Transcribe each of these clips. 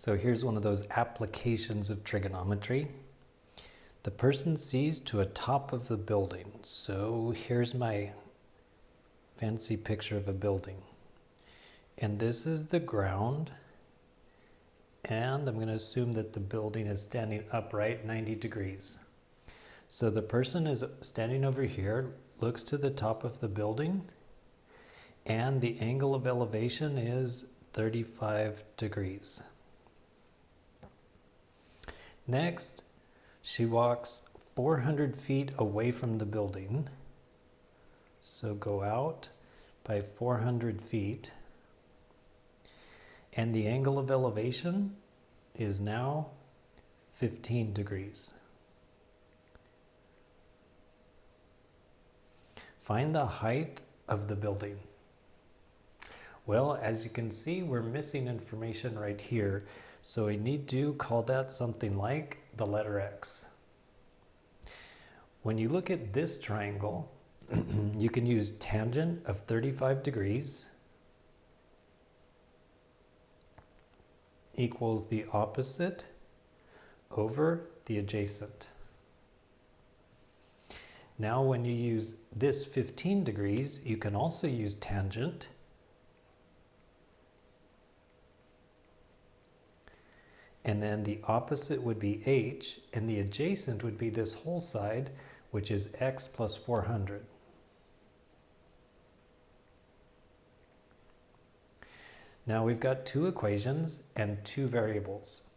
So here's one of those applications of trigonometry. The person sees to a top of the building. So here's my fancy picture of a building. And this is the ground. And I'm going to assume that the building is standing upright 90 degrees. So the person is standing over here, looks to the top of the building, and the angle of elevation is 35 degrees. Next, she walks 400 feet away from the building. So go out by 400 feet. And the angle of elevation is now 15 degrees. Find the height of the building. Well, as you can see, we're missing information right here. So we need to call that something like the letter X. When you look at this triangle, you can use tangent of 35 degrees equals the opposite over the adjacent. Now when you use this 15 degrees, you can also use tangent. And then the opposite would be h, and the adjacent would be this whole side, which is x plus 400. Now we've got two equations and two variables.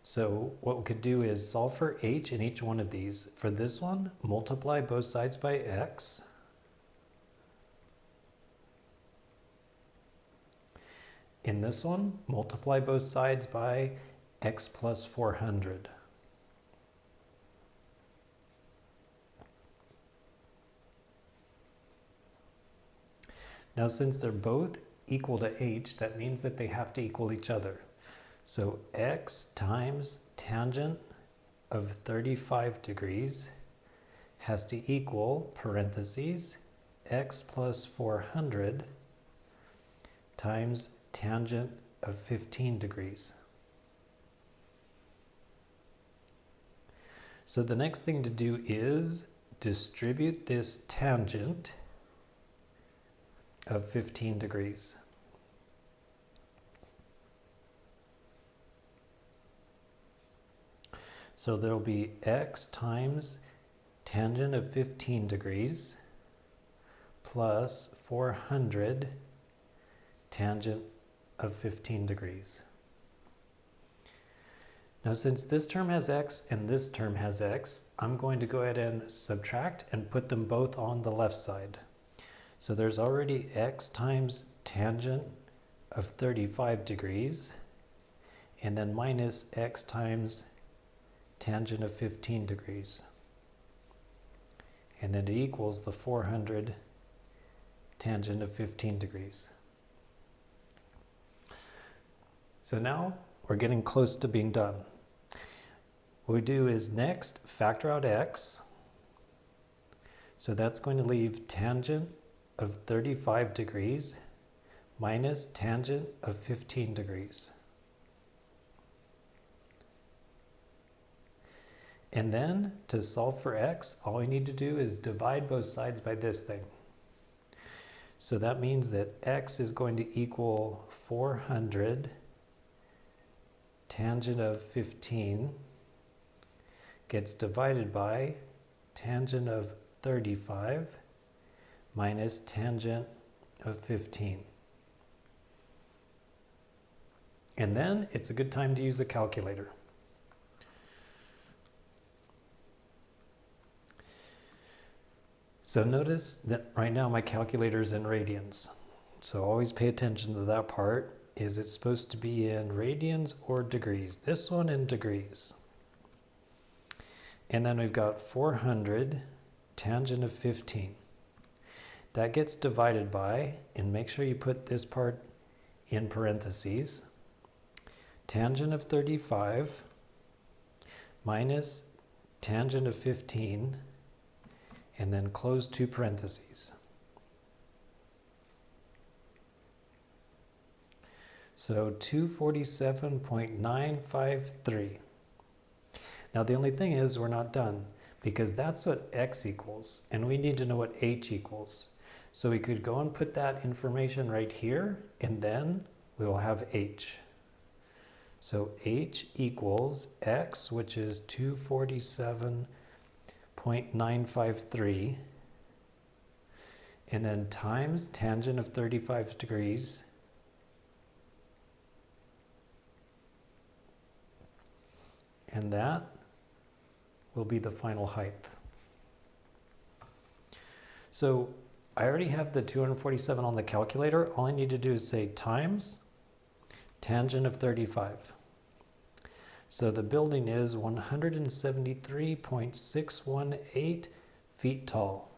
So what we could do is solve for h in each one of these. For this one, multiply both sides by x. In this one, multiply both sides by x plus 400. Now since they're both equal to h, that means that they have to equal each other. So x times tangent of 35 degrees has to equal, parentheses, x plus 400 times tangent of 15 degrees. So the next thing to do is distribute this tangent of 15 degrees. So there'll be x times tangent of 15 degrees plus 400 tangent of 15 degrees. Now since this term has x and this term has x, I'm going to go ahead and subtract and put them both on the left side. So there's already x times tangent of 35 degrees, and then minus x times tangent of 15 degrees. And then it equals the 400 tangent of 15 degrees. So now we're getting close to being done. What we do is next factor out x. So that's going to leave tangent of 35 degrees minus tangent of 15 degrees. And then to solve for x, all you need to do is divide both sides by this thing. So that means that x is going to equal 400 tangent of 15 gets divided by tangent of 35 minus tangent of 15. And then it's a good time to use a calculator. So notice that right now my calculator is in radians. So always pay attention to that part. Is it supposed to be in radians or degrees? This one in degrees. And then we've got 400 tangent of 15. That gets divided by, and make sure you put this part in parentheses, tangent of 35 minus tangent of 15, and then close two parentheses. So 247.953. Now the only thing is we're not done because that's what x equals and we need to know what h equals. So we could go and put that information right here and then we will have h. So h equals x, which is 247.953, and then times tangent of 35 degrees, and that will be the final height. So I already have the 247 on the calculator. All I need to do is say times tangent of 35. So the building is 173.618 feet tall.